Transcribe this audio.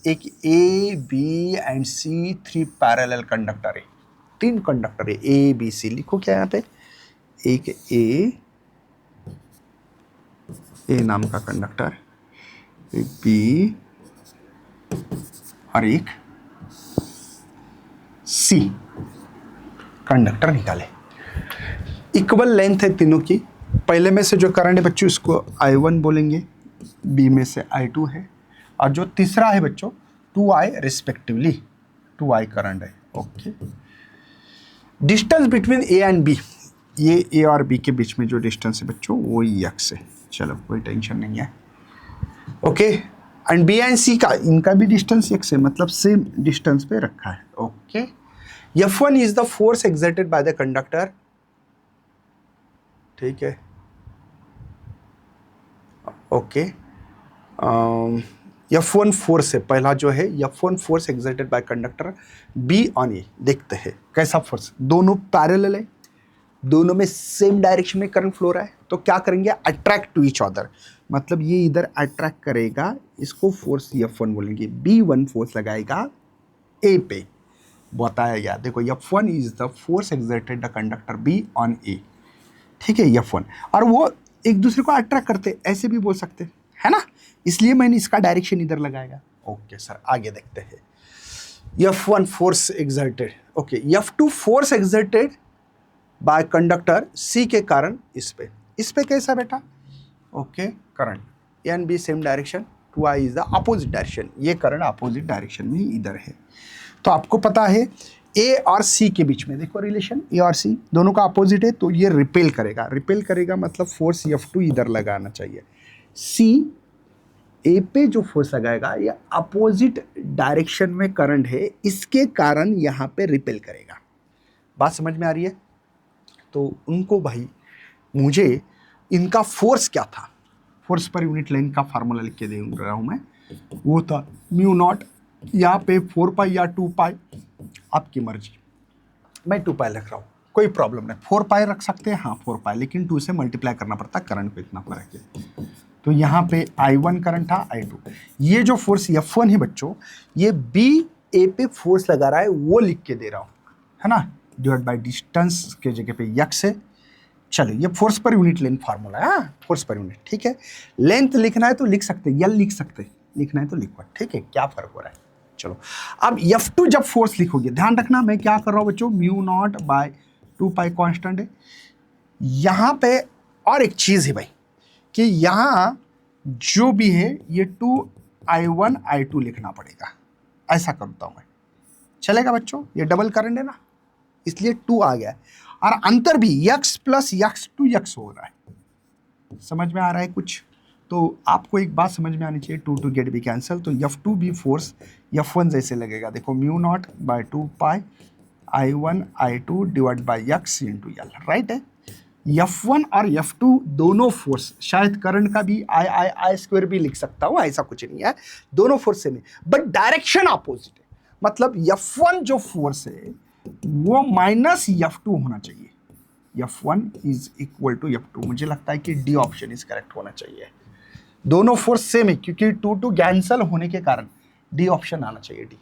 एक A B and C 3 parallel conductor है, 3 conductor है ए बी सी। लिखो क्या यहाँ पे, एक ए नाम का कंडक्टर, एक बी और एक सी कंडक्टर निकाले। इक्वल लेंथ है तीनों की। पहले में से जो करंट है बच्चों इसको I1 बोलेंगे, बी में से I2 है, और जो तीसरा है बच्चों 2I रिस्पेक्टिवली, 2I करंट है। Okay, distance between A and B, ये ए और बी के बीच में जो डिस्टेंस है बच्चों वो x है। चलो कोई टेंशन नहीं है। ओके, एंड बी एंड सी का, इनका भी डिस्टेंस x है, मतलब सेम डिस्टेंस पे रखा है। Okay, F1 is the force exerted by the conductor. ठीक है, ओके, F1 फोर्स है पहला जो है, F1 force exerted by conductor B on A. देखते हैं कैसा फोर्स, दोनों पैरेलल है, दोनों में सेम डायरेक्शन में करंट फ्लो रहा है, तो क्या करेंगे, अट्रैक्ट टू ईच अदर, मतलब ये इधर अट्रैक्ट करेगा, इसको फोर्स F1 बोलेंगे। B1 फोर्स लगाएगा ए पे, बताया गया। देखो F1 is the force exerted the conductor B on A. ठीक है, F1, और वो एक दूसरे को अट्रैक्ट करते, ऐसे भी बोल सकते है ना, इसलिए मैंने इसका डायरेक्शन इधर लगाया। ओके सर, आगे देखते हैं। F1 force exerted, okay, F2 force exerted by conductor C के कारण इस पे कैसा बेटा, okay, current in B same direction, 2I is the opposite direction, ये करंट अपोजिट डायरेक्शन में इधर है। तो आपको पता है ए और सी के बीच में देखो रिलेशन, ए और सी दोनों का अपोजिट है, तो ये रिपेल करेगा, मतलब फोर्स F2 इधर लगाना चाहिए। सी ए पे जो फोर्स लगाएगा ये अपोजिट डायरेक्शन में करंट है, इसके कारण यहाँ पे रिपेल करेगा। बात समझ में आ रही है? तो उनको भाई, मुझे इनका फोर्स क्या था, फोर्स पर यूनिट लेंथ का फार्मूला लिख के दे रहा हूँ मैं, वो था म्यू नॉट, यहाँ पे 4 पाई या 2 पाई, आपकी मर्जी, मैं 2 पाई लिख रहा हूँ, कोई प्रॉब्लम नहीं। 4 पाई रख सकते हैं, हाँ 4 पाई, लेकिन 2 से मल्टीप्लाई करना पड़ता, करंट पे इतना फर्क है। तो यहाँ पे I1 करंट था, I2, ये जो फोर्स F1 है बच्चों, ये B A पे फोर्स लगा रहा है, वो लिख के दे रहा हूँ, है ना, डिवाइड बाय डिस्टेंस के जगह पे x है। चलो, ये force per unit length formula है, फोर्स पर यूनिट। ठीक है, लेंथ लिखना है तो लिख सकते, L लिख सकते, लिखना है तो लिखो, ठीक है, क्या फर्क हो रहा है। चलो, अब F2 जब फोर्स लिखोगे, ध्यान रखना मैं क्या कर रहा हूँ बच्चों, mu not by 2 pi constant है। यहाँ पे और एक चीज है भाई, कि यहाँ जो भी है ये 2I1 I2 लिखना पड़ेगा, ऐसा करता हूँ मैं, चलेगा बच्चों, ये डबल करंट है ना, इसलिए 2 आ गया, और अंतर भी x प्लस x2 x हो रहा है। समझ में आ रहा है कुछ? तो आपको एक बात समझ में आनी चाहिए, 2 गेट भी कैंसिल, तो F2 भी फोर्स F1 जैसे लगेगा। देखो mu not by 2 pi I1 I2 divide by x into L, right है। F1 और F2 दोनों फोर्स, शायद करंट का भी I स्क्वायर भी लिख सकता हूँ, ऐसा कुछ नहीं है, दोनों फोर्स सेम है, बट डायरेक्शन अपोजिट है। मतलब F1 जो फोर्स है वो माइनस F2 होना चाहिए, F1 is equal to F2। मुझे लगता है कि डी ऑप्शन इज करेक्ट होना चाहिए, दोनों फोर्स सेम है, क्योंकि 2 कैंसल होने के कारण डी ऑप्शन आना चाहिए, डी।